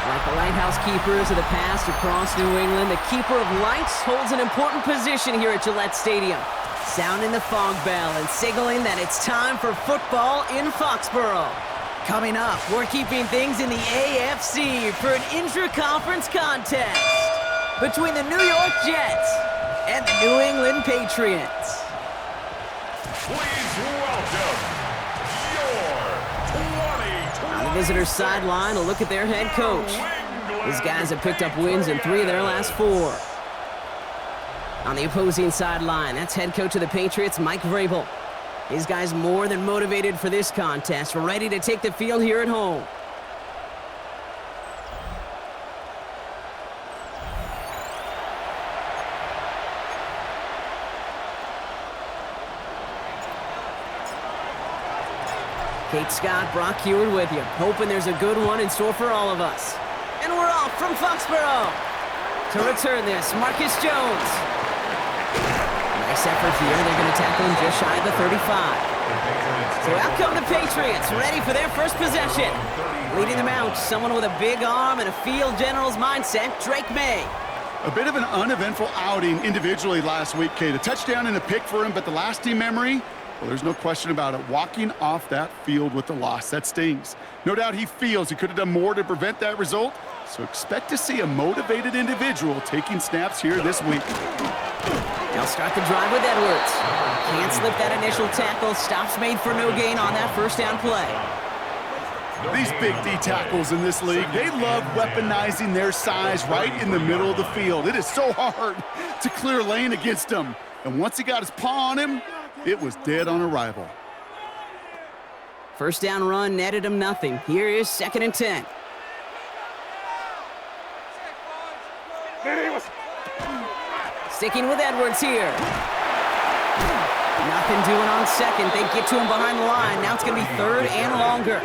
Like the lighthouse keepers of the past across New England, the keeper of lights holds an important position here at Gillette Stadium, sounding the fog bell and signaling that it's time for football in Foxborough. Coming up, we're keeping things in the AFC for an intra-conference contest between the New York Jets and the New England Patriots. Please welcome your 2020 On the visitors' sideline, a look at their head coach. These guys have picked up wins in 3 of their last 4. On the opposing sideline, that's head coach of the Patriots, Mike Vrabel. These guys more than motivated for this contest, ready to take the field here at home. Kate Scott, Brock Heward with you, hoping there's a good one in store for all of us. And we're off from Foxborough. To return this, Marcus Jones. Nice effort here. They're going to tackle him just shy of the 35. So out come the Patriots, ready for their first possession. Leading them out, someone with a big arm and a field general's mindset, Drake May. A bit of an uneventful outing individually last week, Kate. A touchdown and a pick for him, but the lasting memory, well, there's no question about it. Walking off that field with the loss, that stings. No doubt he feels he could have done more to prevent that result, so expect to see a motivated individual taking snaps here this week. They'll start the drive with Edwards. Can't slip that initial tackle. Stops made for no gain on that first down play. These big D tackles in this league, they love weaponizing their size right in the middle of the field. It is so hard to clear lane against him. And once he got his paw on him, it was dead on arrival. First down run netted him nothing. Here is 2nd and 10. Sticking with Edwards here. Nothing doing on second. They get to him behind the line. Now it's going to be 3rd and longer.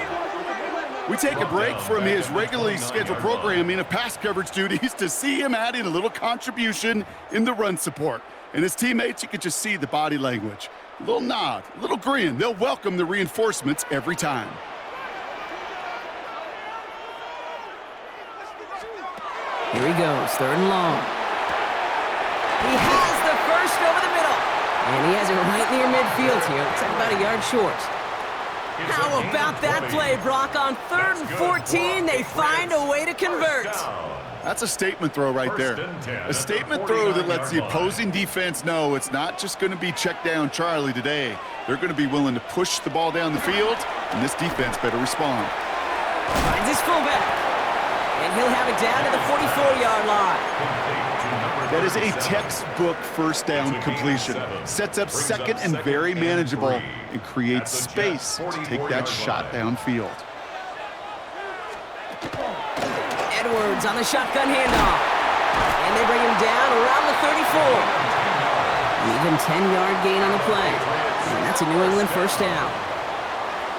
We take a break from his regularly scheduled programming of pass coverage duties to see him adding a little contribution in the run support. And his teammates, you could just see the body language. A little nod, a little grin. They'll welcome the reinforcements every time. Here he goes, 3rd and long. He has the first over the middle. And he has it right near midfield here. Looks like about a yard short. How about that play, Brock? On 3rd and 14, they find a way to convert. That's a statement throw right there. A statement throw that lets the opposing defense know it's not just going to be check down Charlie today. They're going to be willing to push the ball down the field, and this defense better respond. Finds his fullback, and he'll have it down to the 44-yard line. That is a textbook first down completion. Sets up second and very manageable and creates space to take that shot downfield. Edwards on the shotgun handoff. And they bring him down around the 34. Even 10-yard gain on the play. And that's a New England first down.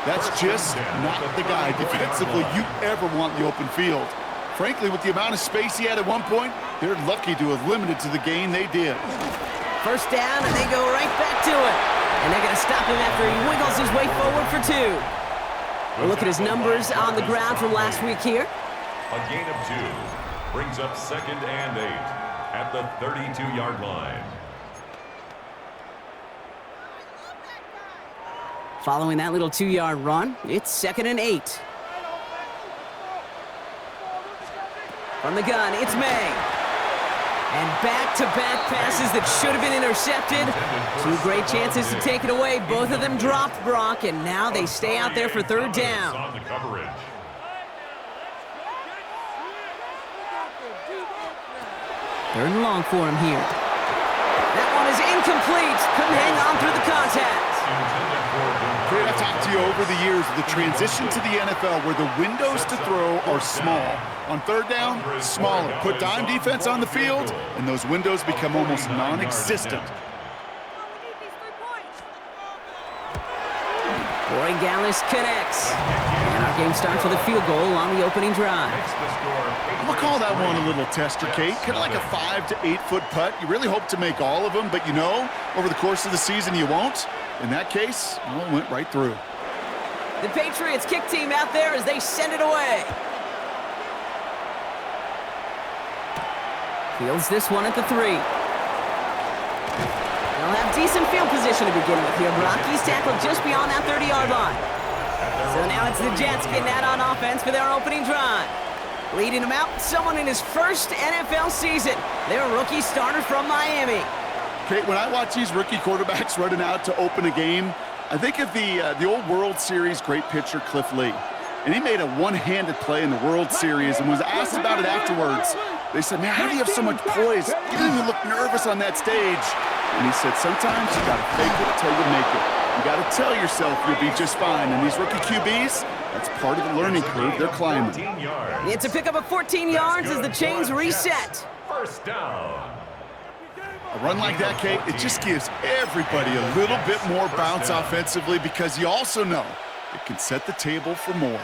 That's just not the guy defensively you ever want in the open field. Frankly, with the amount of space he had at one point, they're lucky to have limited to the gain they did. First down, and they go right back to it. And they're going to stop him after he wiggles his way forward for 2. We'll look at his numbers on the ground from last week here. A gain of 2 brings up 2nd and 8 at the 32-yard line. Following that little 2-yard run, it's 2nd and 8. From the gun, it's May. And back-to-back passes that should have been intercepted. 2 great chances to take it away. Both of them dropped, Brock, and now they stay out there for 3rd down. On the coverage. 3rd and long for him here. That one is incomplete. Couldn't hang on through the contact. Fred, I've talked to you over the years of the transition to the NFL where the windows to throw are small. On 3rd down, smaller. Put dime defense on the field, and those windows become almost non-existent. Corey Gallis connects. And our game starts with a field goal on the opening drive. I'm going to call that one a little tester, Kate. Kind of like a 5 to 8 foot putt. You really hope to make all of them, but you know, over the course of the season you won't. In that case, well, it went right through. The Patriots kick team out there as they send it away. Fields this one at the 3. They'll have decent field position to begin with here. Brock's tackled just beyond that 30-yard line. So now it's the Jets getting out on offense for their opening drive. Leading them out, someone in his first NFL season. Their rookie starter from Miami. Kate, when I watch these rookie quarterbacks running out to open a game, I think of the old World Series great pitcher Cliff Lee. And he made a one-handed play in the World Series and was asked about it afterwards. They said, man, how do you have so much poise? You didn't even look nervous on that stage. And he said, sometimes you got to fake it till you make it. You got to tell yourself you'll be just fine. And these rookie QBs, that's part of the learning curve they're climbing. It's a pickup of 14 yards as the chains reset. First down. A run like that, Kate, it just gives everybody a little bit more bounce offensively because you also know it can set the table for more.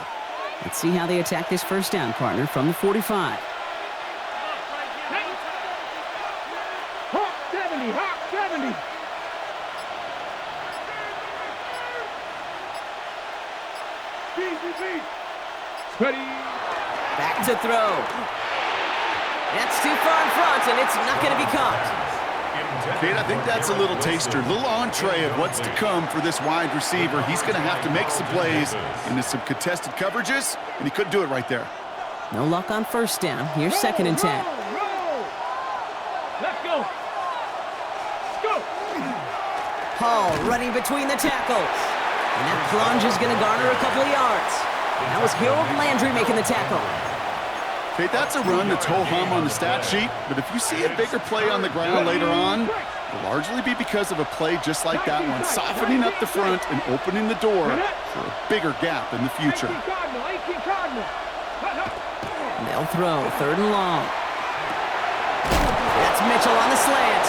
Let's see how they attack this first down, partner, from the 45. Hawk 70, Hawk 70. Ready. Back to throw. That's too far in front, and it's not going to be caught. Kate, I think that's a little taster, a little entree of what's to come for this wide receiver. He's going to have to make some plays into some contested coverages, and he couldn't do it right there. No luck on first down. Here's 2nd and 10. Roll. Let's go. Go. Hall running between the tackles. And that plunge is going to garner a couple of yards. That was Harold Landry making the tackle. Kate, that's a run that's ho-hum on the stat sheet, but if you see a bigger play on the ground later on, it'll largely be because of a play just like that one, softening up the front and opening the door for a bigger gap in the future. They'll throw 3rd and long. That's Mitchell on the slant.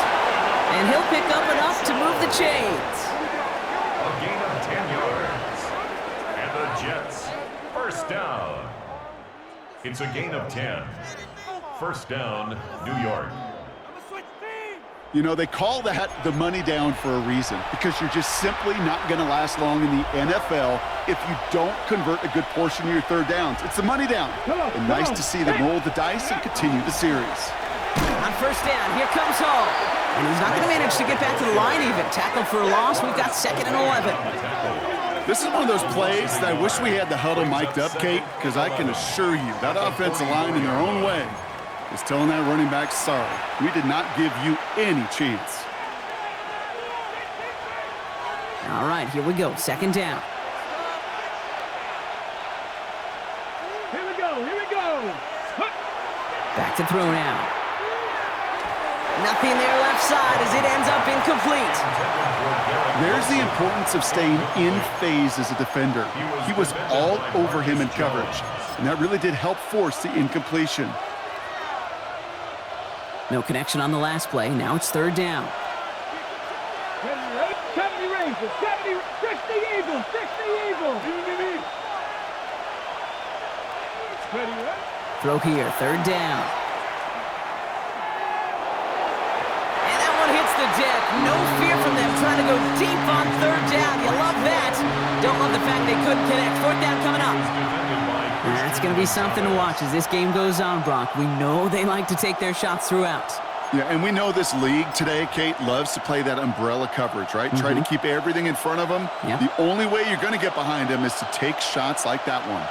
And he'll pick up enough to move the chains. A gain of 10 yards. And the Jets, first down. It's a gain of 10. First down, New York. You know, they call that the money down for a reason, because you're just simply not going to last long in the NFL if you don't convert a good portion of your 3rd downs. It's the money down. And nice to see them roll the dice and continue the series. On first down, here comes Hall. And he's not going to manage to get back to the line even. Tackled for a loss. We've got 2nd and 11. This is one of those plays that I wish we had the huddle mic'd up, Kate, because I can assure you that offensive line in their own way is telling that running back, sorry, we did not give you any chance. All right, here we go. Second down. Here we go, here we go. Back to throw now. Nothing there left side as it ends up incomplete. There's the importance of staying in phase as a defender. He was all over him in coverage, and that really did help force the incompletion. No connection on the last play. Now it's third down. 70 Rangers, 60 Eagles, 60 Eagles. Ready, right? Throw here, third down. And that one hits the deck. No fear from them trying to go deep on third down. You love that. Don't love the fact they couldn't connect. Fourth down coming up. That's going to be something to watch as this game goes on, Brock. We know they like to take their shots throughout. Yeah, and we know this league today, Kate, loves to play that umbrella coverage, right? Try to keep everything in front of them. Yep. The only way you're going to get behind them is to take shots like that one.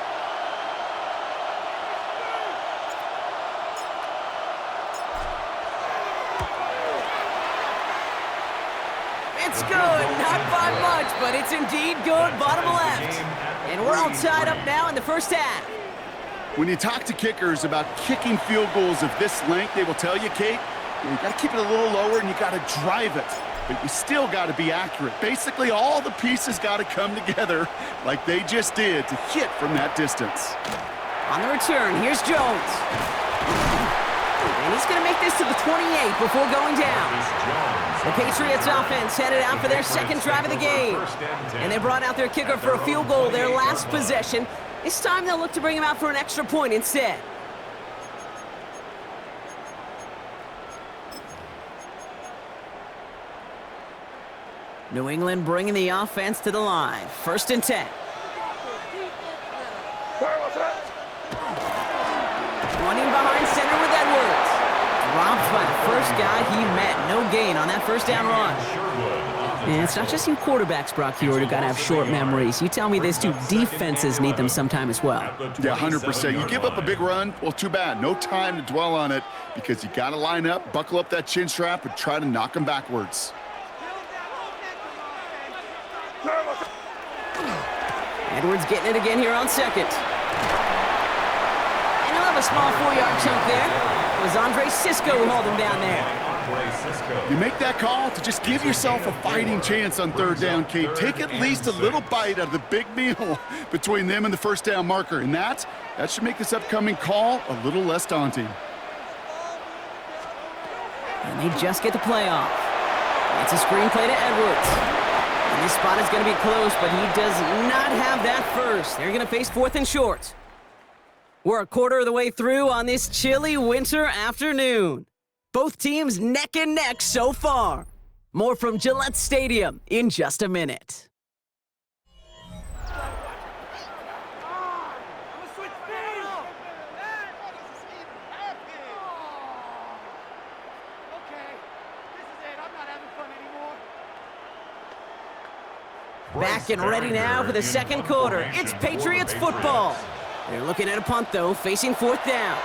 It's good, not by much, but it's indeed good, bottom left. And we're all tied up now in the first half. When you talk to kickers about kicking field goals of this length, they will tell you, Kate, you got to keep it a little lower and you got to drive it. But you still got to be accurate. Basically, all the pieces got to come together like they just did to hit from that distance. On the return, here's Jones. And he's going to make this to the 28 before going down. The Patriots offense headed out for their second drive of the game. And they brought out their kicker for a field goal their last possession. This time they'll look to bring him out for an extra point instead. New England bringing the offense to the line. First and 10. Running behind center with Edwards. Dropped by the first guy he met. No gain on that first down run. And it's not just you quarterbacks, Brock, here who got to have short memories. You tell me this too, defenses need them sometime as well. Yeah, 100%. You give up a big run, well, too bad. No time to dwell on it because you got to line up, buckle up that chin strap, and try to knock them backwards. Edwards getting it again here on second. And he'll have a small 4-yard chunk there. It was Andre Cisco who hauled him down there. You make that call to just give yourself a fighting chance on third down, Kate. Take at least a little bite out of the big meal between them and the first down marker. And that should make this upcoming call a little less daunting. And they just get the play off. It's a screen play to Edwards. And this spot is going to be close, but he does not have that first. They're going to face fourth and short. We're a quarter of the way through on this chilly winter afternoon. Both teams neck and neck so far. More from Gillette Stadium in just a minute. Back and ready now for the second quarter. It's Patriots football. They're looking at a punt, though, facing fourth down.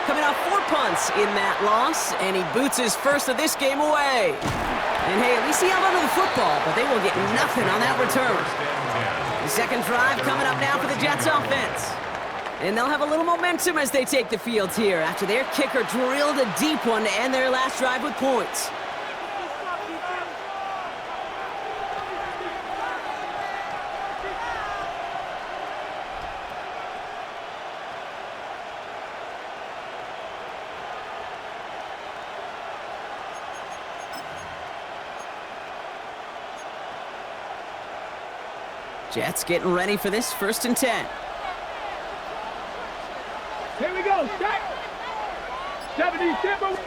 Coming off 4 punts in that loss, and he boots his first of this game away. And hey, at least he held onto the football, but they will get nothing on that return. The second drive coming up now for the Jets offense. And they'll have a little momentum as they take the field here after their kicker drilled a deep one to end their last drive with points. Jets getting ready for this first and 10. Here we go, start. 70, Timber.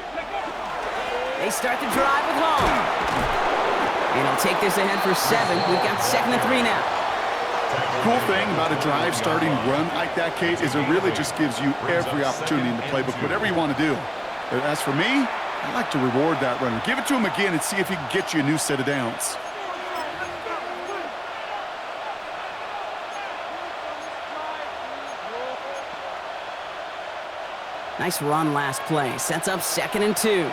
They start the drive with Hall. And he'll take this ahead for 7. We've got second and 3 now. Cool thing about a drive starting run like that, Kate, is it really just gives you every opportunity in the playbook, whatever you want to do. As for me, I like to reward that runner. Give it to him again and see if he can get you a new set of downs. Nice run last play. Sets up 2nd and 2.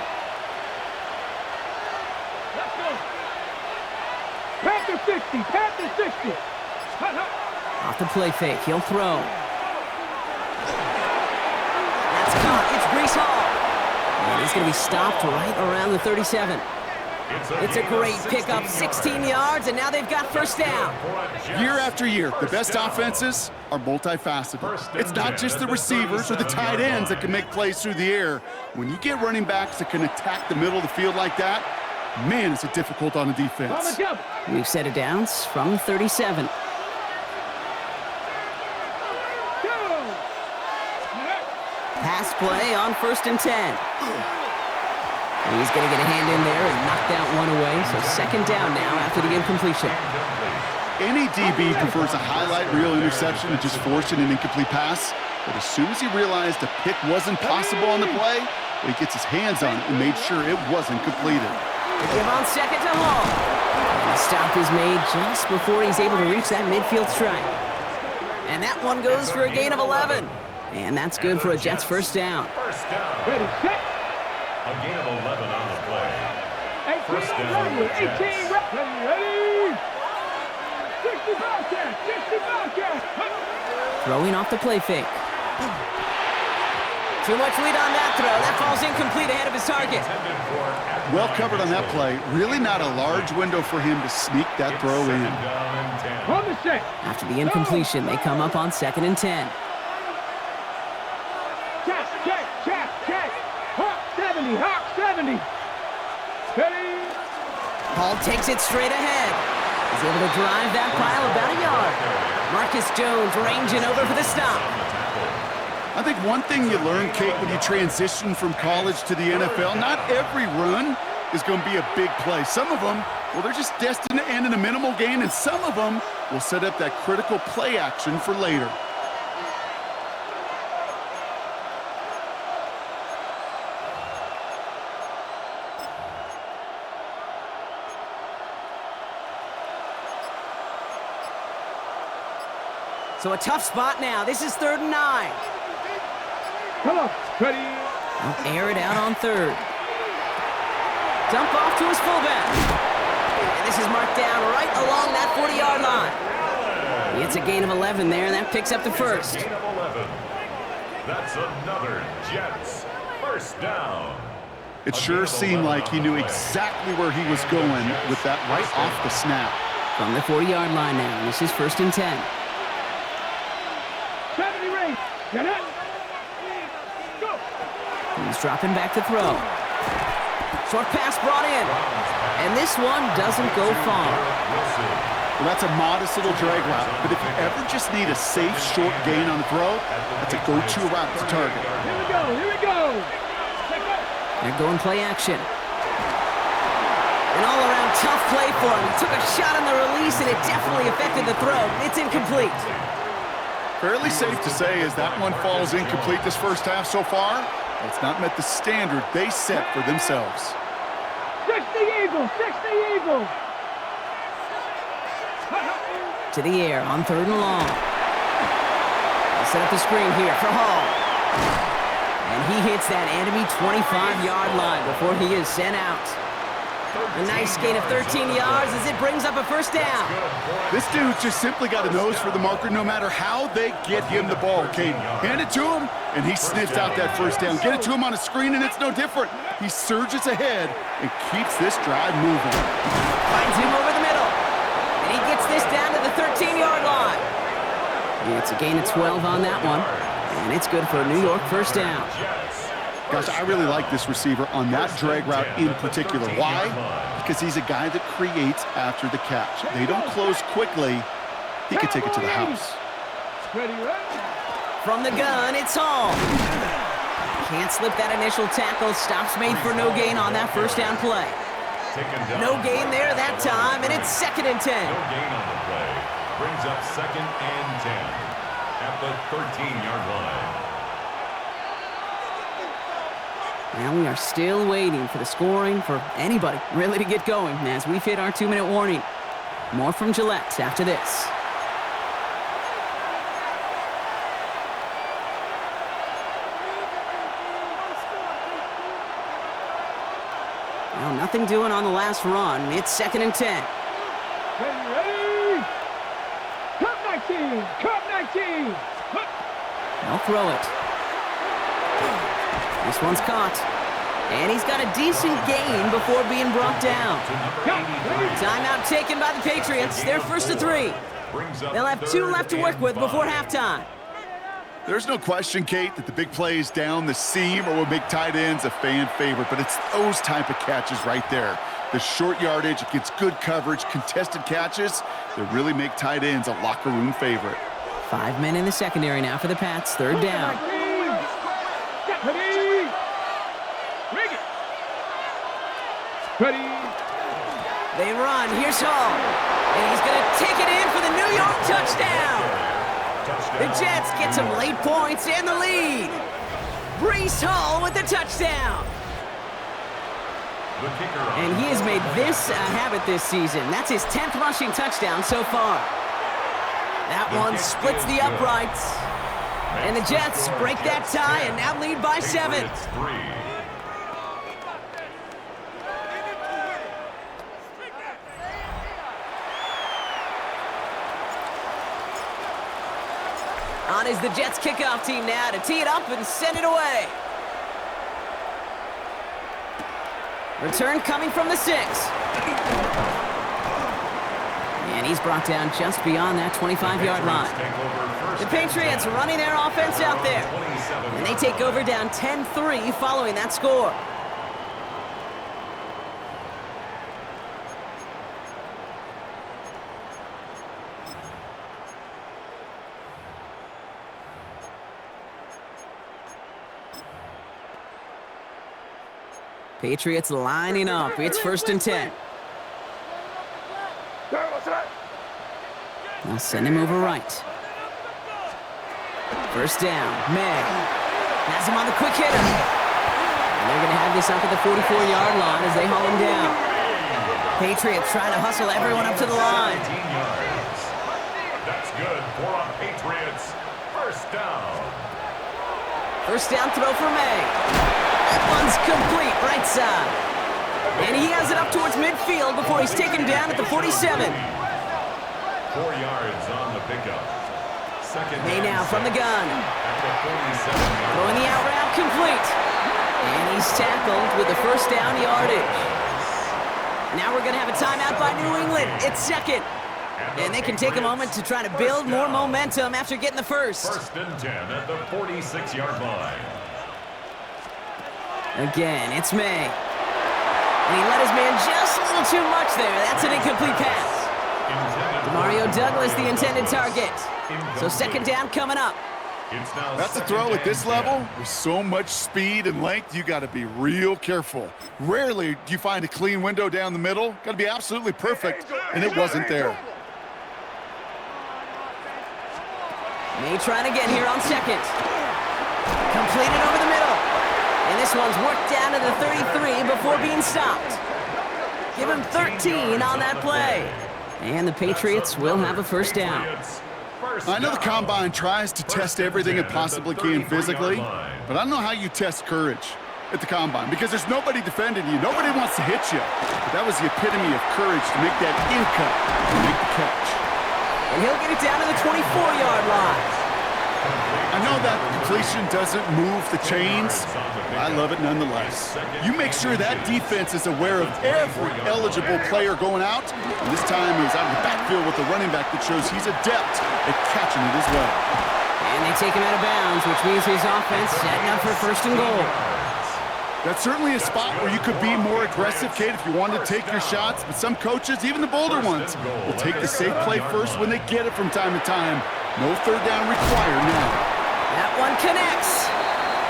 Let's go. Panther 60. Panther 60. Off the play fake. He'll throw. That's caught. It's Brees Hall. And he's going to be stopped right around the 37. It's a great pickup, 16 yards, and now they've got first down. Year after year, the best offenses are multifaceted. It's not just the receivers or the tight ends that can make plays through the air. When you get running backs that can attack the middle of the field like that, man, is it difficult on the defense. We've set it down from the 37. Pass play on 1st and 10. He's going to get a hand in there and knock that one away. So 2nd down now after the incompletion. Any DB prefers a highlight reel interception to just forcing an incomplete pass. But as soon as he realized a pick wasn't possible on the play, he gets his hands on it and made sure it wasn't completed. They give on 2nd to Hall. And the stop is made just before he's able to reach that midfield strike. And that one goes for a gain of 11. And that's good for a Jets first down. Ready, set. A gain of 11 on the play. 18 ready. 18 ready. 60 Bobcats. 60 Bobcats. Throwing off the play fake. Too much lead on that throw. That falls incomplete ahead of his target. Well covered on that play. Really not a large window for him to sneak that throw in. On the set. After the incompletion, they come up on 2nd and 10. Check. Hawk 70. Hawk 70. Ready. Hall takes it straight ahead. He's able to drive that pile about a yard. Marcus Jones ranging over for the stop. I think one thing you learn, Kate, when you transition from college to the NFL, not every run is going to be a big play. Some of them, well, they're just destined to end in a minimal gain, and some of them will set up that critical play action for later. So a tough spot now. This is 3rd and 9. Come on. Ready. He'll air it out on 3rd. Dump off to his fullback. And this is marked down right along that 40-yard line. It's a gain of 11 there. That picks up the first. Gain of 11. That's another Jets first down. It sure seemed like he knew exactly where he was going with that right off the snap. From the 40-yard line now. This is 1st and 10. 70 range. Get it. Go. He's dropping back to throw. Short pass brought in. And this one doesn't go far. Well, that's a modest little drag route, but if you ever just need a safe, short gain on the throw, that's a go-to route to target. Here we go. Here we go. They're going play action. An all-around tough play for him. He took a shot on the release, and it definitely affected the throw. It's incomplete. Fairly safe to say as that one falls incomplete this first half so far, it's not met the standard they set for themselves. 60 Eagles. 60 Eagles. To the air on 3rd and long. They'll set up the screen here for Hall. And he hits that enemy 25-yard line before he is sent out. A nice gain of 13 yards as it brings up a first down. This dude just simply got a nose for the marker no matter how they get him the ball, Kate. Hand it to him, and he sniffs out that first down. Get it to him on a screen, and it's no different. He surges ahead and keeps this drive moving. Finds him over the middle. And he gets this down to the 13-yard line. It's a gain of 12 on that one. And it's good for a New York first down. Gosh, I really like this receiver on that drag route in particular. Why? Because he's a guy that creates after the catch. They don't close quickly. He could take it to the house. Ready. From the gun, it's Hall. Can't slip that initial tackle. Stops made for no gain on that first down play. No gain there that time, and it's 2nd and 10. No gain on the play. Brings up 2nd and 10 at the 13-yard line. Now we are still waiting for the scoring for anybody really to get going as we've hit our 2-minute warning. More from Gillette after this. Well, nothing doing on the last run. It's 2nd and 10. Ready? Cut 19! Cut 19! They'll throw it. This one's caught. And he's got a decent gain before being brought down. Timeout taken by the Patriots. They're 1st and 3. They'll have 2 left to work with before halftime. There's no question, Kate, that the big plays down the seam are what make tight ends a fan favorite, but it's those type of catches right there. The short yardage against good coverage, contested catches that really make tight ends a locker room favorite. 5 men in the secondary now for the Pats. 3rd down. Ready? Rig it! Ready? They run. Here's Hall. And he's going to take it in for the New York touchdown. The Jets get some late points and the lead. Breece Hall with the touchdown. And he has made this a habit this season. That's his 10th rushing touchdown so far. That one splits the uprights. And the Jets break that tie and now lead by 7. On is the Jets kickoff team now to tee it up and send it away. Return coming from the 6. And he's brought down just beyond that 25-yard line. The Patriots running their offense out there. And they take over down 10-3 following that score. Patriots lining up. It's 1st and 10. They'll send him over right. 1st down. May has him on the quick hitter. And they're going to have this up at the 44-yard line as they haul him down. Patriots trying to hustle everyone up to the line. That's good for a Patriots. 1st down. 1st down throw for May. That one's complete, right side. And he has it up towards midfield before he's taken down at the 47. 4 yards on the pickup. May now from the gun. Throwing the out route complete. And he's tackled with the 1st down yardage. Now we're going to have a timeout by New England. It's 2nd. And they can take a moment to try to build more momentum after getting the 1st. 1st and 10 at the 46-yard line. Again, it's May. And he let his man just a little too much there. That's an incomplete pass. Mario Douglas, the intended target. So 2nd down coming up. That's a throw at this level. With so much speed and length, you got to be real careful. Rarely do you find a clean window down the middle. Got to be absolutely perfect, and it wasn't there. May trying again here on 2nd. Completed over the middle. And this one's worked down to the 33 before being stopped. Give him 13 on that play. And the Patriots will have a 1st down. I know the Combine tries to test everything it possibly can physically, but I don't know how you test courage at the Combine because there's nobody defending you. Nobody wants to hit you. But that was the epitome of courage to make that in cut and make the catch. And he'll get it down to the 24-yard line. I know that completion doesn't move the chains, but I love it nonetheless. You make sure that defense is aware of every eligible player going out, and this time he's out of the backfield with the running back that shows he's adept at catching it as well. And they take him out of bounds, which means his offense setting up for 1st and goal. That's certainly a spot where you could be more aggressive, Kate, if you wanted to take your shots, but some coaches, even the bolder ones, will take the safe play first when they get it from time to time. No 3rd down required now. That one connects.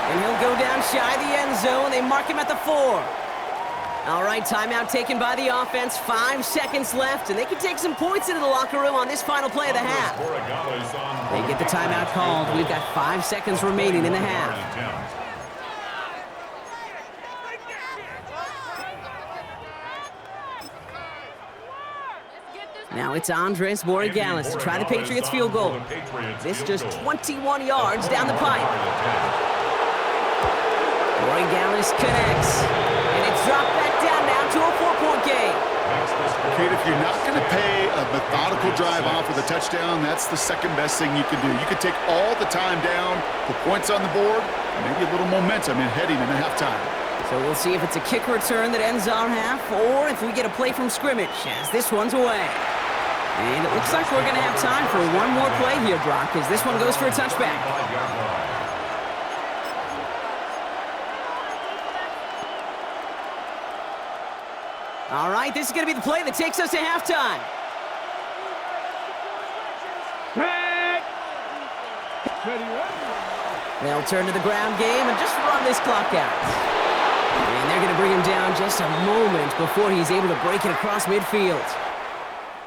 And he'll go down shy of the end zone. They mark him at the 4. All right, timeout taken by the offense. 5 seconds left, and they can take some points into the locker room on this final play of the half. They get the timeout called. We've got 5 seconds remaining in the half. Now it's Andres Borregales to try the Patriots field goal. This just 21 yards down the pipe. Borregales connects, and it's dropped back down now Kate, if you're not going to pay a methodical drive off with a touchdown, that's the second best thing you can do. You can take all the time down, put points on the board, maybe a little momentum in heading into halftime. So we'll see if it's a kick return that ends our half, or if we get a play from scrimmage, as this one's away. And it looks like we're going to have time for one more play here, Brock, as this one goes for a touchback. All right, this is going to be the play that takes us to halftime. They'll turn to the ground game and just run this clock out. And they're going to bring him down just a moment before he's able to break it across midfield.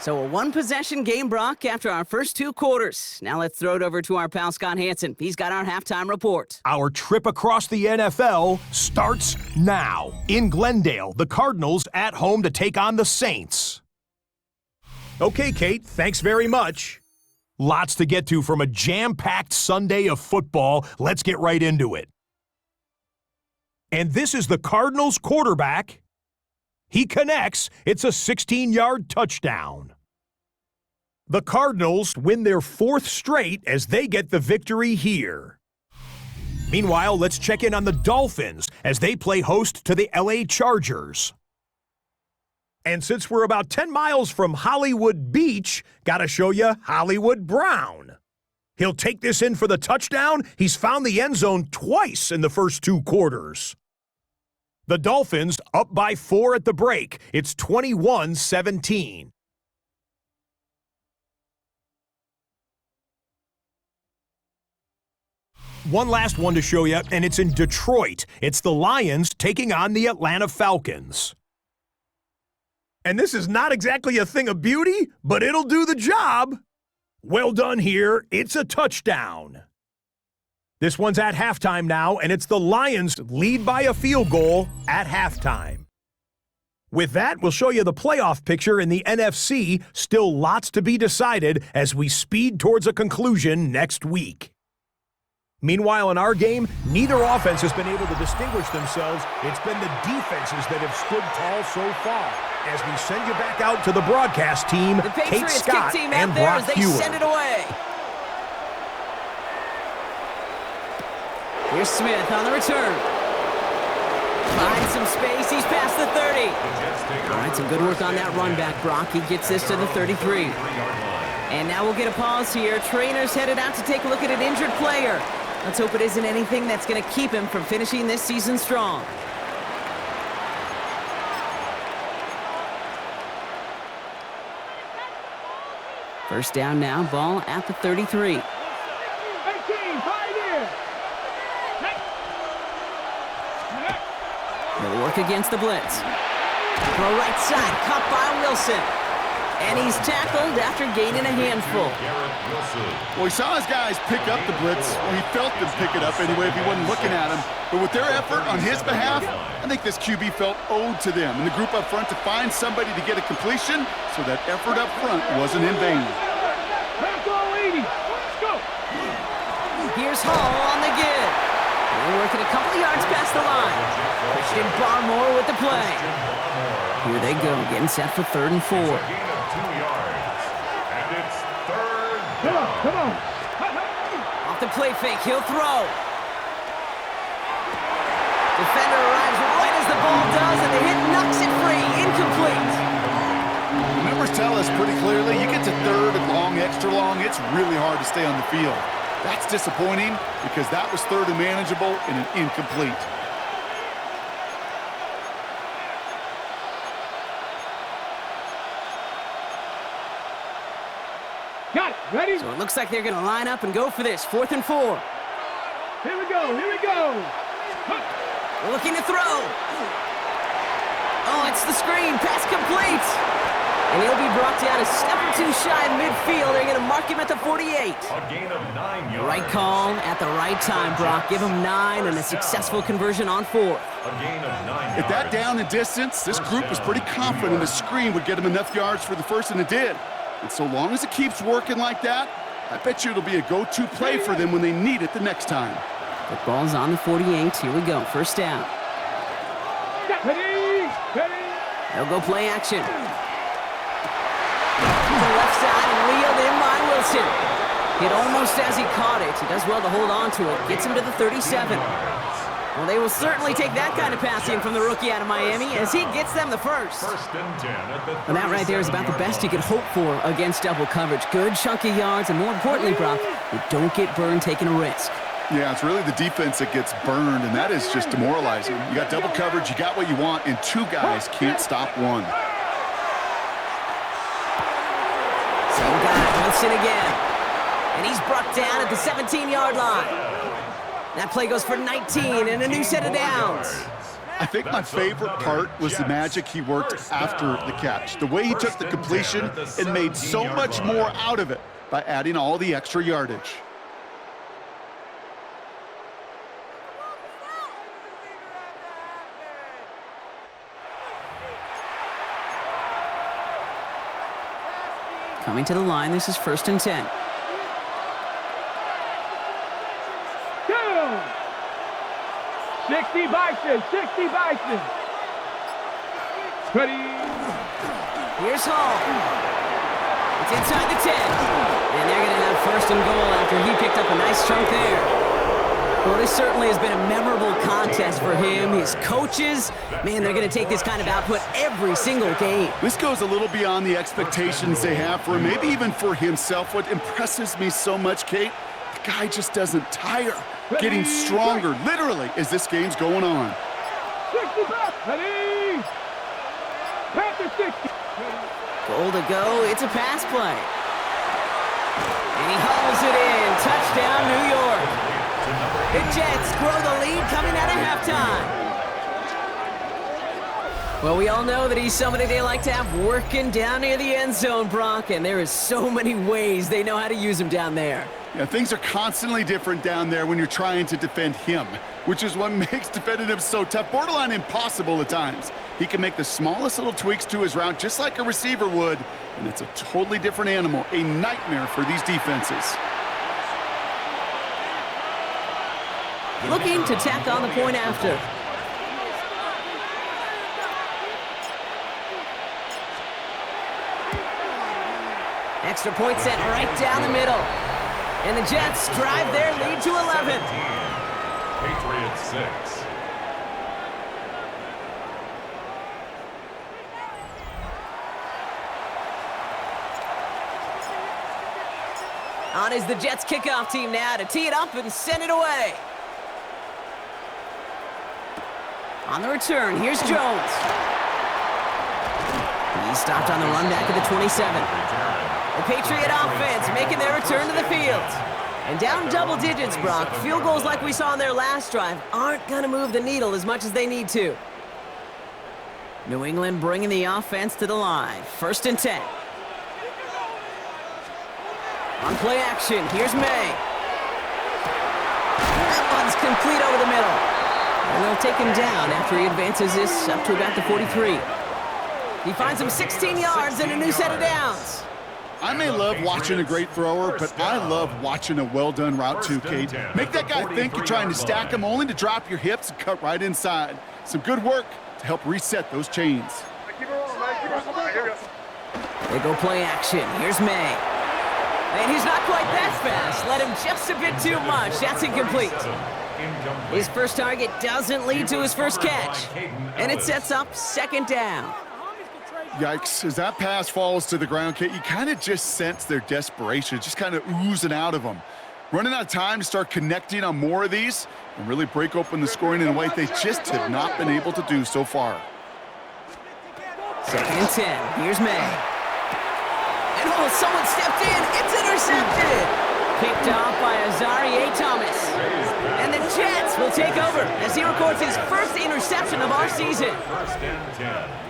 So a one-possession game, Brock, after our first 2 quarters. Now let's throw it over to our pal Scott Hansen. He's got our halftime report. Our trip across the NFL starts now. In Glendale, the Cardinals at home to take on the Saints. Okay, Kate, thanks very much. Lots to get to from a jam-packed Sunday of football. Let's get right into it. And this is the Cardinals quarterback. He connects. It's a 16-yard touchdown. The Cardinals win their 4th straight as they get the victory here. Meanwhile, let's check in on the Dolphins as they play host to the LA Chargers. And since we're about 10 miles from Hollywood Beach, gotta show you Hollywood Brown. He'll take this in for the touchdown. He's found the end zone twice in the first 2 quarters. The Dolphins up by 4 at the break. It's 21-17. One last one to show you, and it's in Detroit. It's the Lions taking on the Atlanta Falcons. And this is not exactly a thing of beauty, but it'll do the job. Well done here. It's a touchdown. This one's at halftime now, and it's the Lions lead by a field goal at halftime. With that, we'll show you the playoff picture in the NFC. Still lots to be decided as we speed towards a conclusion next week. Meanwhile, in our game, neither offense has been able to distinguish themselves. It's been the defenses that have stood tall so far. As we send you back out to the broadcast team, the Kate Patriots Scott kick team and out there Brock as they Hewitt. send it away. Here's Smith on the return. Finds some space. He's past the 30. All right, some good work on that run back, Brock. He gets this to the 33. And now we'll get a pause here. Trainer's headed out to take a look at an injured player. Let's hope it isn't anything that's going to keep him from finishing this season strong. First down now, ball at the 33. 18, pioneer. He'll work against the blitz. Throw right side, caught by Wilson. And he's tackled after gaining a handful. Well, he saw his guys pick up the blitz. Well, he felt them pick it up anyway if he wasn't looking at him. But with their effort on his behalf, I think this QB felt owed to them and the group up front to find somebody to get a completion, so that effort up front wasn't in vain. Let's go, 80. Let's go. Here's Hall on the give. They're working a couple of yards past the line. Christian Barmore with the play. Here they go, getting set for 3rd and 4. Come on. Off the play fake, he'll throw. Defender arrives right as the ball does, and the hit knocks it free. Incomplete. The numbers tell us pretty clearly, you get to 3rd and long, extra long, it's really hard to stay on the field. That's disappointing because that was 3rd and manageable and an incomplete. Got it. Ready? So it looks like they're going to line up and go for this. 4th and 4. Here we go. Here we go. Looking to throw. Oh, it's the screen. Pass complete. And he'll be brought down a step or 2 shy of midfield. They're going to mark him at the 48. A gain of 9 yards. Right call at the right time, Brock. Give him 9 and a successful conversion on 4th. A gain of 9 yards. At that down and distance, this group was pretty confident the screen would get them enough yards for the first, and it did. And so long as it keeps working like that, I bet you it'll be a go-to play for them when they need it the next time. The ball's on the 48. Here we go. First down. Ready. They'll go play action. Wilson. Hit almost as he caught it. He does well to hold on to it. Gets him to the 37. Well, they will certainly take that kind of passing from the rookie out of Miami as he gets them the first. First and 10 at the And that right there is about the best you could hope for against double coverage. Good chunky yards, and more importantly, Brock, you don't get burned taking a risk. Yeah, it's really the defense that gets burned, and that is just demoralizing. You got double coverage, you got what you want, and two guys can't stop one. Same guy, Wilson again. And he's brought down at the 17-yard line. That play goes for 19 and a new set of downs. I think my favorite part was the magic he worked after the catch. The way he took the completion and made so much more out of it by adding all the extra yardage. Coming to the line, this is 1st and 10. 60 Bison, 60 Bison. Ready. Here's Hall. It's inside the 10. And they're going to have 1st and goal after he picked up a nice chunk there. Well, this certainly has been a memorable contest for him. His coaches, man, they're going to take this kind of output every single game. This goes a little beyond the expectations they have for him, maybe even for himself. What impresses me so much, Kate, the guy just doesn't tire. Getting stronger, literally, as this game's going on. 60 back, ready. Panther 60. Goal to go, it's a pass play. And he hauls it in, touchdown New York. The Jets grow the lead coming out of halftime. Well, we all know that he's somebody they like to have working down near the end zone, Brock, and there is so many ways they know how to use him down there. Yeah, things are constantly different down there when you're trying to defend him, which is what makes defending him so tough, borderline impossible at times. He can make the smallest little tweaks to his route just like a receiver would, and it's a totally different animal, a nightmare for these defenses. Looking to tack on the point after. Extra point set right down the middle. And the Jets drive their lead to 11. Patriots 6. On is the Jets kickoff team now to tee it up and send it away. On the return, here's Jones. He stopped on the run back at the 27. The Patriot offense making their return to the field. And down double digits, Brock. Field goals like we saw on their last drive aren't going to move the needle as much as they need to. New England bringing the offense to the line. 1st and 10. On play action, here's May. That one's complete over the middle. And they'll take him down after he advances this up to about the 43. He finds him 16 yards and a new set of downs. I may love watching a great thrower, but I love watching a well-done route too, Kate. Make that guy think you're trying to stack him only to drop your hips and cut right inside. Some good work to help reset those chains. They go play action. Here's May. And he's not quite that fast. Let him just a bit too much. That's incomplete. His first target doesn't lead to his first catch. And it sets up 2nd down. Yikes, as that pass falls to the ground, Kate, you kind of just sense their desperation, just kind of oozing out of them. Running out of time to start connecting on more of these and really break open the scoring in a way they just have not been able to do so far. 2nd and 10, here's May. And oh, someone stepped in, it's intercepted! Picked off by Azarie Thomas. And the Jets will take over as he records his first interception of our season. 1st and 10.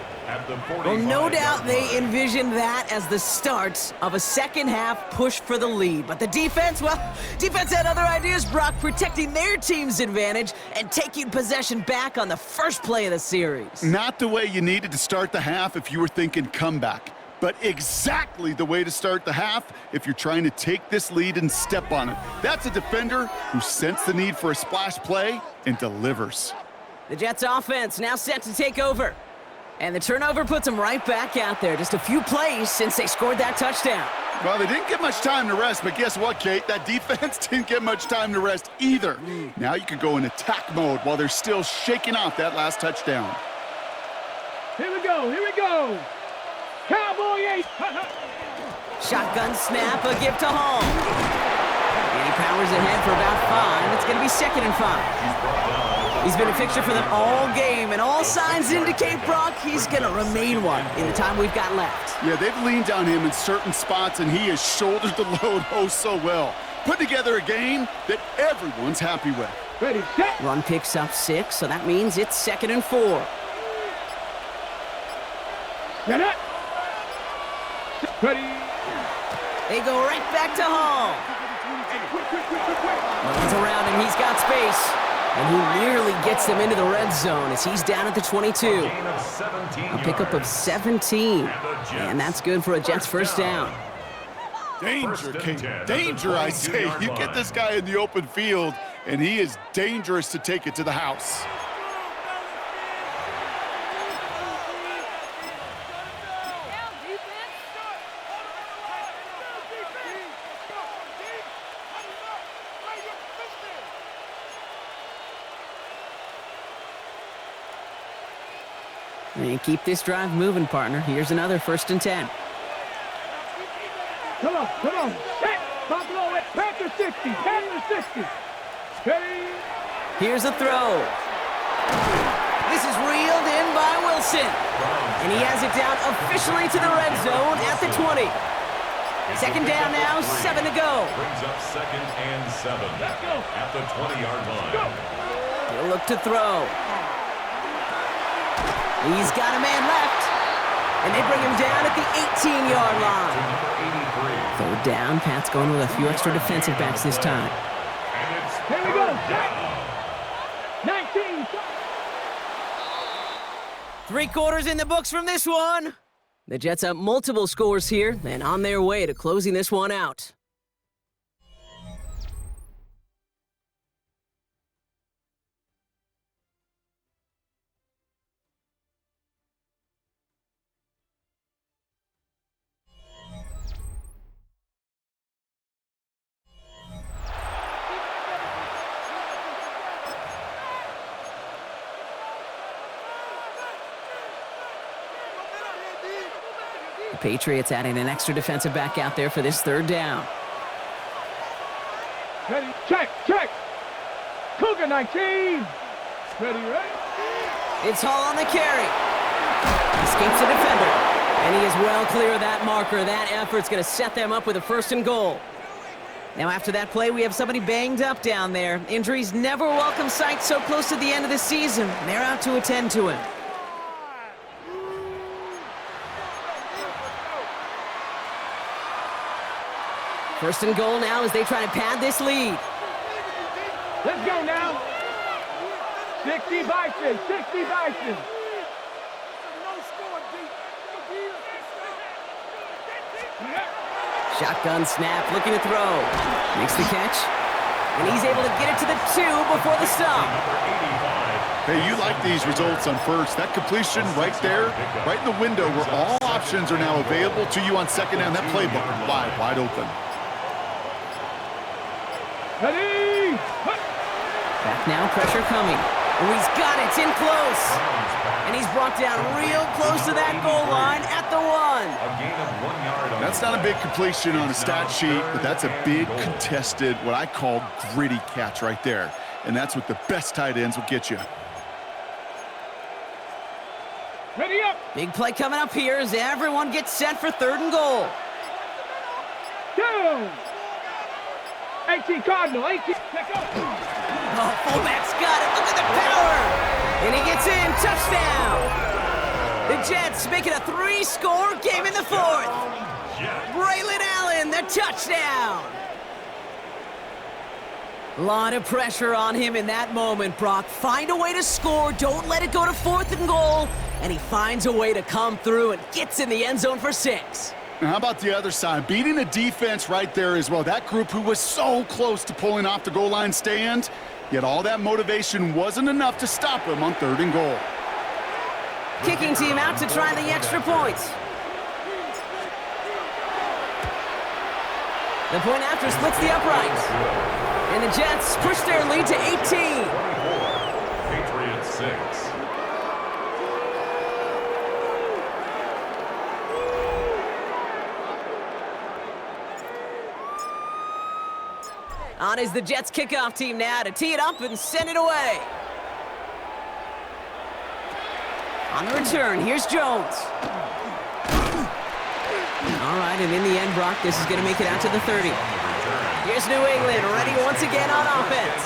Well, no doubt they envisioned that as the start of a second-half push for the lead. But the defense, well, defense had other ideas, Brock, protecting their team's advantage and taking possession back on the first play of the series. Not the way you needed to start the half if you were thinking comeback, but exactly the way to start the half if you're trying to take this lead and step on it. That's a defender who sensed the need for a splash play and delivers. The Jets offense now set to take over. And the turnover puts them right back out there. Just a few plays since they scored that touchdown. Well, they didn't get much time to rest, but guess what, Kate? That defense didn't get much time to rest either. Now you can go in attack mode while they're still shaking off that last touchdown. Here we go, here we go. Cowboy 8. Shotgun snap, a gift to Hall. And he powers ahead for about 5. It's going to be 2nd and 5. He's been a fixture for them all game, and all signs indicate, Brock, he's going to remain one in the time we've got left. Yeah, they've leaned on him in certain spots, and he has shouldered the load oh so well. Put together a game that everyone's happy with. Ready, set. Run picks up 6, so that means it's 2nd and 4. Get it. Ready. They go right back to Hall. No one's around him. He's got space. And he nearly gets them into the red zone as he's down at the 22. A pickup of 17. And that's good for a Jets first down. Danger, Kate. Danger, I say. You get this guy in the open field, and he is dangerous to take it to the house. And keep this drive moving, partner. Here's another 1st and 10. Come on, come on. Set. Buffalo at Panther 60. Panther 60. Ready. Here's a throw. This is reeled in by Wilson. And he has it down officially to the red zone at the 20. 2nd down now, 7 to go. Brings up 2nd and 7 at the 20-yard line. He'll look to throw. He's got a man left. And they bring him down at the 18-yard line. 3rd down. Pat's going with a few extra defensive backs this time. Here we go. 19. 3 quarters in the books from this one. The Jets up multiple scores here and on their way to closing this one out. Patriots adding an extra defensive back out there for this 3rd down. Ready, check, check. Cougar 19. Ready, ready. It's Hall on the carry. Escapes the defender. And he is well clear of that marker. That effort's going to set them up with a 1st and goal. Now after that play, we have somebody banged up down there. Injuries never a welcome sight so close to the end of the season. They're out to attend to him. First and goal now as they try to pad this lead. Let's go now. 60 Bison, 60 Bison. Shotgun snap, looking to throw. Makes the catch. And he's able to get it to the 2 before the stop. Hey, you like these results on first. That completion right there, right in the window where all options are now available to you on 2nd down. That playbook wide open. Ready! Back now, pressure coming. Oh, he's got it, it's in close. And he's brought down real close to that goal line at the 1. A gain of 1 yard. That's not a big completion on a stat sheet, but that's a big contested, what I call gritty catch right there. And that's what the best tight ends will get you. Ready up! Big play coming up here as everyone gets set for 3rd and goal. 2. 18 Cardinal, 18. Check up. Oh, fullback's got it. Look at the power. And he gets in. Touchdown. The Jets make it a 3-score game in the 4th. Braylon Allen, the touchdown. A lot of pressure on him in that moment, Brock. Find a way to score. Don't let it go to 4th and goal. And he finds a way to come through and gets in the end zone for 6. Now, how about the other side? Beating the defense right there as well. That group who was so close to pulling off the goal line stand, yet all that motivation wasn't enough to stop him on 3rd and goal. Kicking team out to try the extra points. The point after splits the uprights. And the Jets push their lead to 18. 24, Patriots 6. On is the Jets kickoff team now to tee it up and send it away. On the return, here's Jones. All right, and in the end, Brock, this is going to make it out to the 30. Here's New England, ready once again on offense.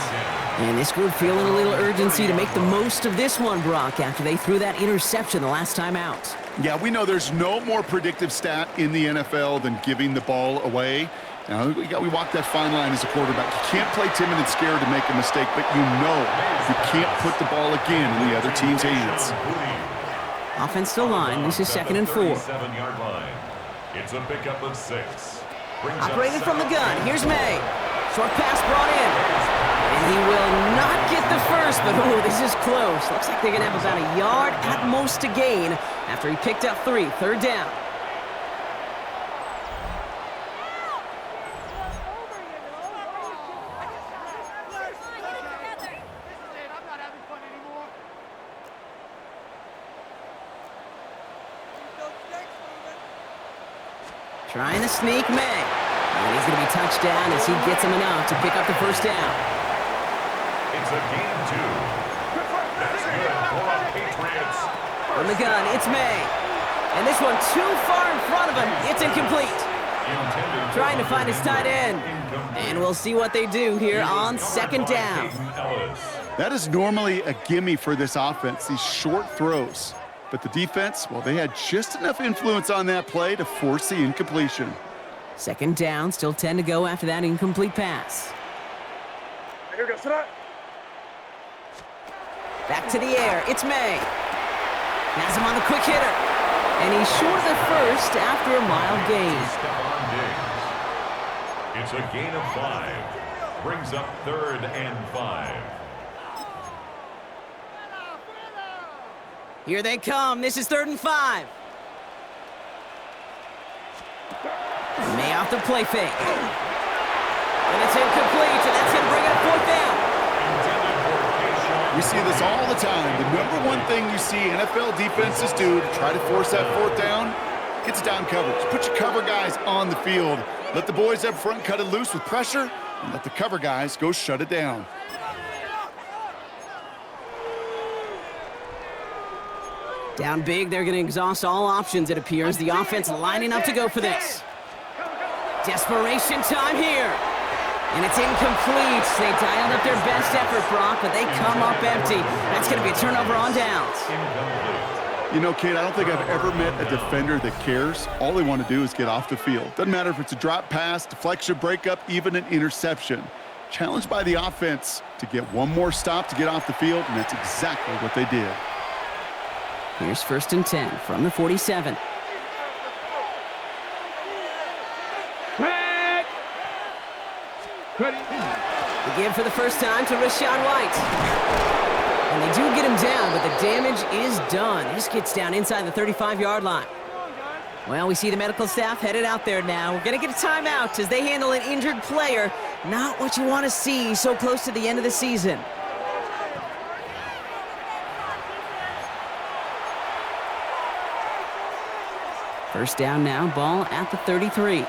And this group feeling a little urgency to make the most of this one, Brock, after they threw that interception the last time out. Yeah, we know there's no more predictive stat in the NFL than giving the ball away. Now, we walk that fine line as a quarterback. You can't play timid and scared to make a mistake, but you know you can't put the ball again in the other team's hands. Offensive line, this is 2nd and 4. 37-yard line. It's a pickup of 6. Operated from the gun, here's May. Short pass brought in. And he will not get the first, but oh, this is close. Looks like they're going to have about a yard at most to gain after he picked up 3, 3rd down. Trying to sneak May. And he's going to be touched down as he gets him enough to pick up the 1st down. It's a gain of 2. That's good for our Patriots. From the gun, it's May. And this one too far in front of him. It's incomplete. Trying to find his tight end. And we'll see what they do here on 2nd down. That is normally a gimme for this offense, these short throws. But the defense, well, they had just enough influence on that play to force the incompletion. 2nd down, still 10 to go after that incomplete pass. Here we go, sit up. Back to the air, it's May. Has him on the quick hitter. And he's short of the 1st after a mild gain. It's a gain of 5. Brings up 3rd and 5. Here they come. This is 3rd and 5. May off the play fake. And it's incomplete, and that's going to bring it up 4th down. We see this all the time. The number one thing you see NFL defenses do to try to force that 4th down, gets down coverage. Put your cover guys on the field. Let the boys up front cut it loose with pressure, and let the cover guys go shut it down. Down big, they're going to exhaust all options, it appears. The offense lining up to go for this. Desperation time here. And it's incomplete. They dialed up their best effort, Brock, but they come up empty. That's going to be a turnover on downs. You know, Kate, I don't think I've ever met a defender that cares. All they want to do is get off the field. Doesn't matter if it's a drop pass, deflection, breakup, even an interception. Challenged by the offense to get one more stop to get off the field, and that's exactly what they did. Here's 1st and 10 from the 47. The give for the first time to Rashawn White. And they do get him down, but the damage is done. This gets down inside the 35-yard line. Well, we see the medical staff headed out there now. We're going to get a timeout as they handle an injured player. Not what you want to see so close to the end of the season. First down now, ball at the 33.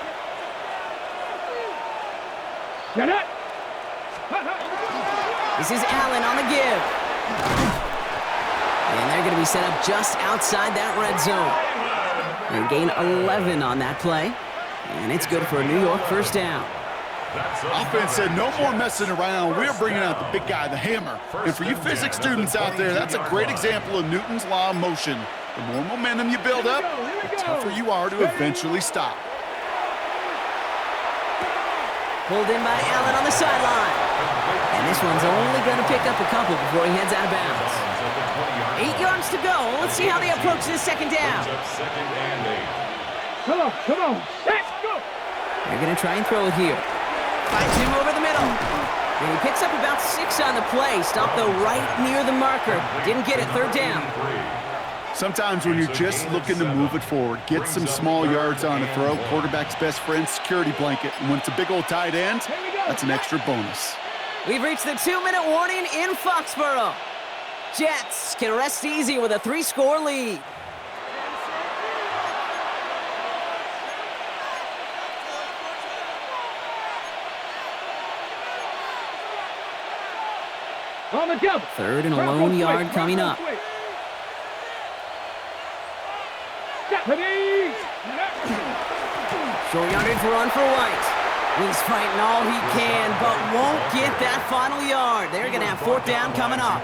This is Allen on the give. And they're going to be set up just outside that red zone. They gain 11 on that play. And it's good for a New York 1st down. Offense said no more messing around. We're bringing out the big guy, the hammer. And for you physics students out there, that's a great example of Newton's law of motion. The more momentum you build up, the tougher you are to eventually stop. Pulled in by Allen on the sideline. And this one's only going to pick up a couple before he heads out of bounds. 8 yards to go. Let's see how they approach this 2nd down. Come on, let's go. They're going to try and throw it here. Finds him over the middle. And he picks up about 6 on the play. Stopped, though, right near the marker. Didn't get it. 3rd down. Sometimes when you're just looking to move it forward, get some small yards on a throw, quarterback's best friend, security blanket. And when it's a big old tight end, that's an extra bonus. We've reached the 2-minute warning in Foxborough. Jets can rest easy with a 3-score lead. On the jump. Third and a lone yard coming up. Short yardage run for White. He's fighting all he can, but won't get that final yard. They're going to have 4th down coming up.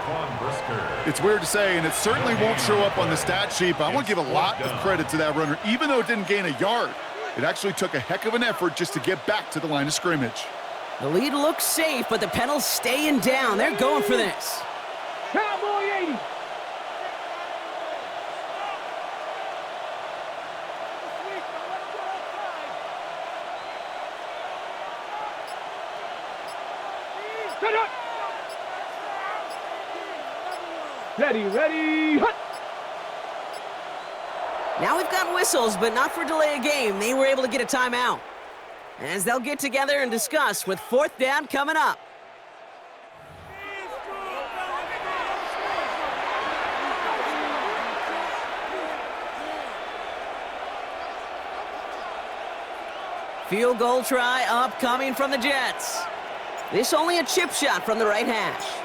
It's weird to say, and it certainly won't show up on the stat sheet, but I want to give a lot of credit to that runner. Even though it didn't gain a yard, it actually took a heck of an effort just to get back to the line of scrimmage. The lead looks safe, but the Pendles staying down. They're going for this. Cowboy 80. Ready, hut! Now we've got whistles, but not for delay of game. They were able to get a timeout, as they'll get together and discuss with 4th down coming up. Field goal try upcoming from the Jets. This only a chip shot from the right hash.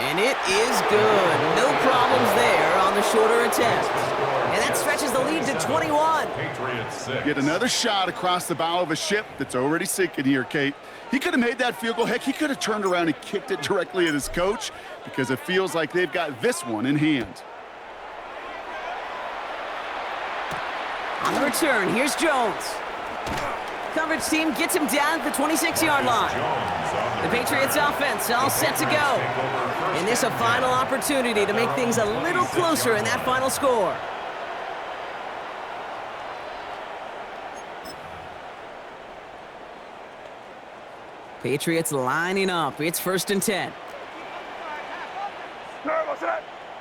And it is good. No problems there on the shorter attempt. And that stretches the lead to 21. Patriots 6. Get another shot across the bow of a ship that's already sinking here, Kate. He could have made that field goal. Heck, he could have turned around and kicked it directly at his coach because it feels like they've got this one in hand. On the return, here's Jones. Coverage team gets him down at the 26-yard line. The Patriots offense all set to go. And this a final opportunity to make things a little closer in that final score. Patriots lining up. It's 1st and 10.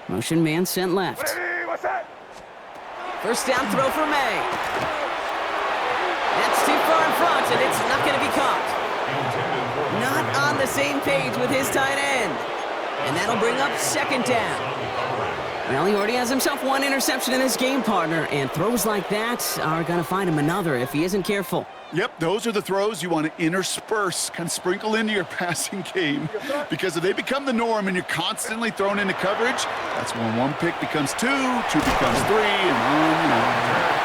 Motion man sent left. 1st down throw for May. That's too far in front, and it's not going to be caught. Not on the same page with his tight end. And that'll bring up 2nd down. Well, he already has himself 1 interception in his game, partner, and throws like that are going to find him another if he isn't careful. Yep, those are the throws you want to intersperse, kind of sprinkle into your passing game. Because if they become the norm and you're constantly thrown into coverage, that's when 1 pick becomes 2, 2 becomes 3, and on and on.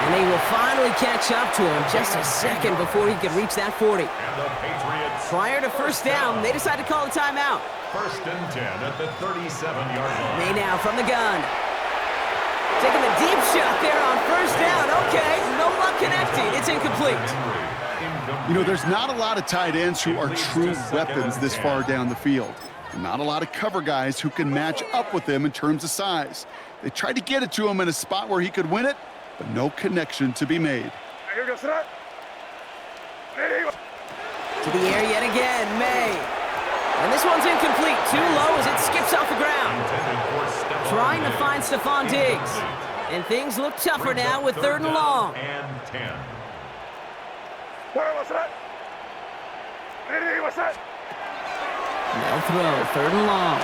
And they will finally catch up to him just a second before he could reach that 40. And the Patriots. Prior to 1st down, they decide to call a timeout. 1st and 10 at the 37-yard line. May now from the gun. Taking the deep shot there on 1st down. Okay, no luck connecting. It's incomplete. You know, there's not a lot of tight ends who are true weapons this far down the field. And not a lot of cover guys who can match up with them in terms of size. They tried to get it to him in a spot where he could win it, but no connection to be made. To the air yet again, May. And this one's incomplete. Too low as it skips off the ground. Trying to find Stephon Diggs. And things look tougher now with 3rd and long. And 10. They'll throw, 3rd and long.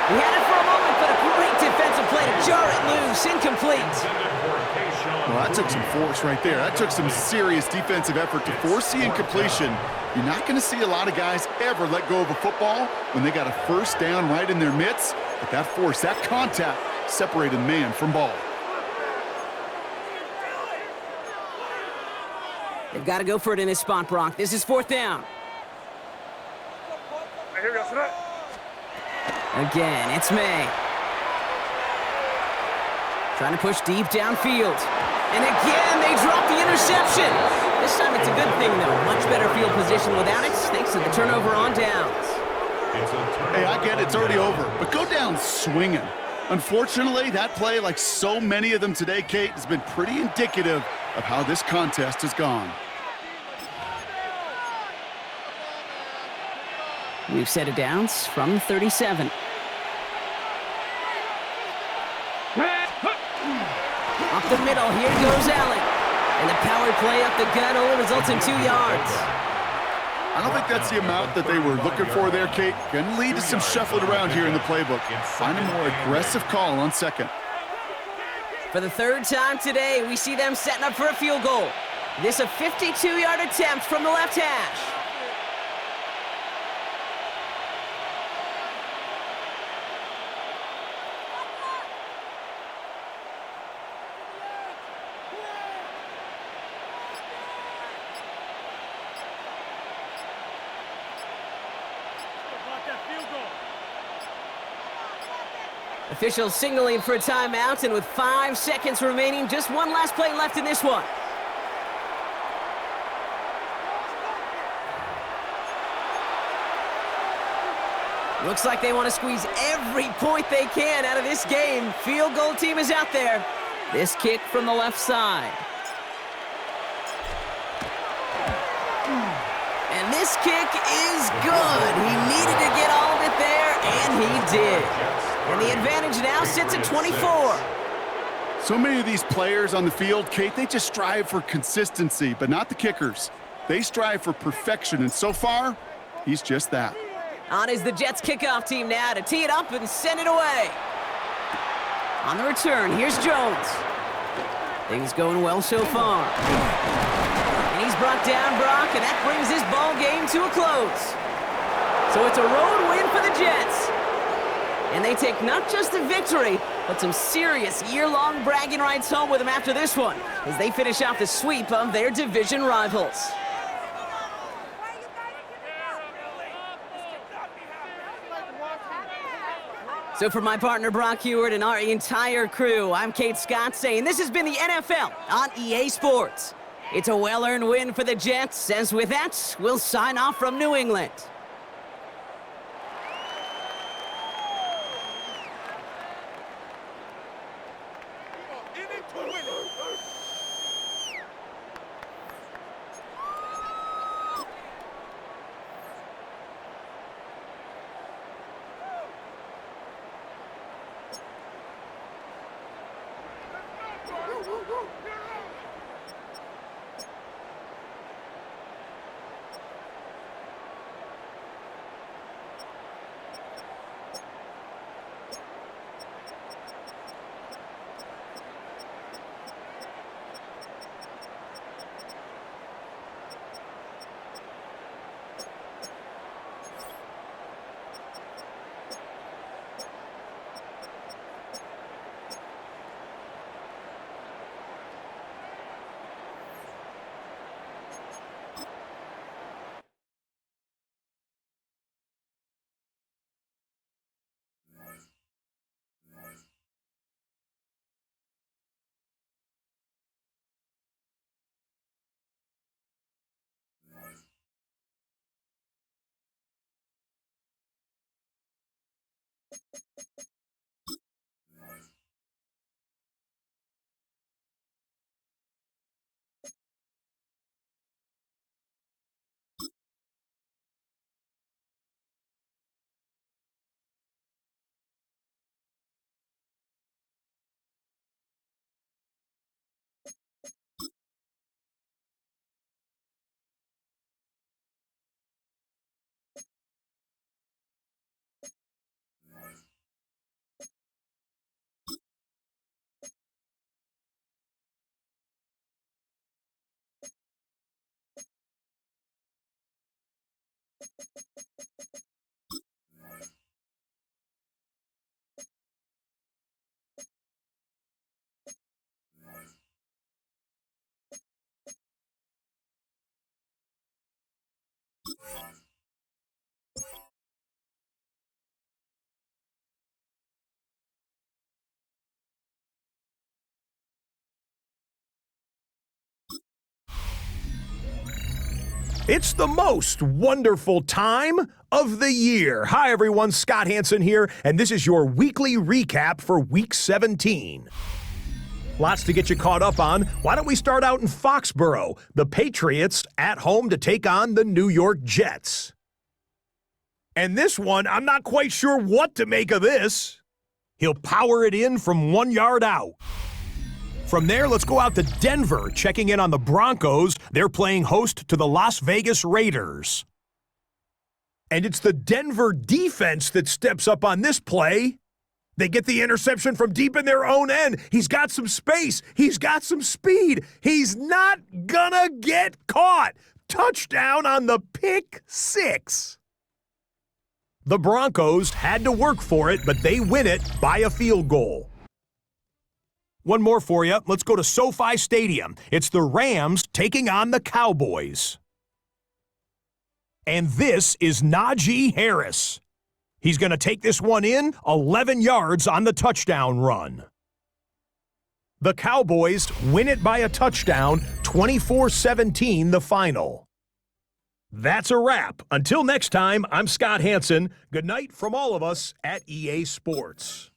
He had it for a moment, but a great defensive play to jar it loose. Incomplete. Well, that took some force right there. That took some serious defensive effort to force the incompletion. You're not going to see a lot of guys ever let go of a football when they got a 1st down right in their midst. But that force, that contact, separated man from ball. They've got to go for it in this spot, Brock. This is 4th down. Again, it's May. Trying to push deep downfield. And again, they drop the interception. This time it's a good thing, though. Much better field position without it, thanks to the turnover on downs. Hey, I get it. It's already over. But go down swinging. Unfortunately, that play, like so many of them today, Kate, has been pretty indicative of how this contest has gone. We've set it downs from 37. here goes Allen. And the power play up the gut only results in 2 yards. I don't think that's the amount that they were looking for there, Kate. Going to lead to some shuffling around here in the playbook. Find a more aggressive call on second. For the 3rd time today, we see them setting up for a field goal. This a 52-yard attempt from the left hash. Officials signaling for a timeout, and with 5 seconds remaining, just one last play left in this one. Looks like they want to squeeze every point they can out of this game. Field goal team is out there. This kick from the left side. And this kick is good. He needed to get all of it there, and he did. And the advantage now sits at 24. So many of these players on the field, Kate, they just strive for consistency, but not the kickers. They strive for perfection, and so far, he's just that. On is the Jets kickoff team now to tee it up and send it away. On the return, here's Jones. Things going well so far. And he's brought down Brock, and that brings this ball game to a close. So it's a road win for the Jets. And they take not just a victory, but some serious year-long bragging rights home with them after this one, as they finish off the sweep of their division rivals. So for my partner Brock Heward and our entire crew, I'm Kate Scott saying this has been the NFL on EA Sports. It's a well-earned win for the Jets, as with that, we'll sign off from New England. It's the most wonderful time of the year. Hi, everyone. Scott Hansen here, and this is your weekly recap for Week 17. Lots to get you caught up on. Why don't we start out in Foxborough? The Patriots at home to take on the New York Jets. And this one, I'm not quite sure what to make of this. He'll power it in from 1 yard out. From there, let's go out to Denver, checking in on the Broncos. They're playing host to the Las Vegas Raiders. And it's the Denver defense that steps up on this play. They get the interception from deep in their own end. He's got some space. He's got some speed. He's not gonna get caught. Touchdown on the pick six. The Broncos had to work for it, but they win it by a field goal. One more for you. Let's go to SoFi Stadium. It's the Rams taking on the Cowboys. And this is Najee Harris. He's going to take this one in, 11 yards on the touchdown run. The Cowboys win it by a touchdown, 24-17 the final. That's a wrap. Until next time, I'm Scott Hansen. Good night from all of us at EA Sports.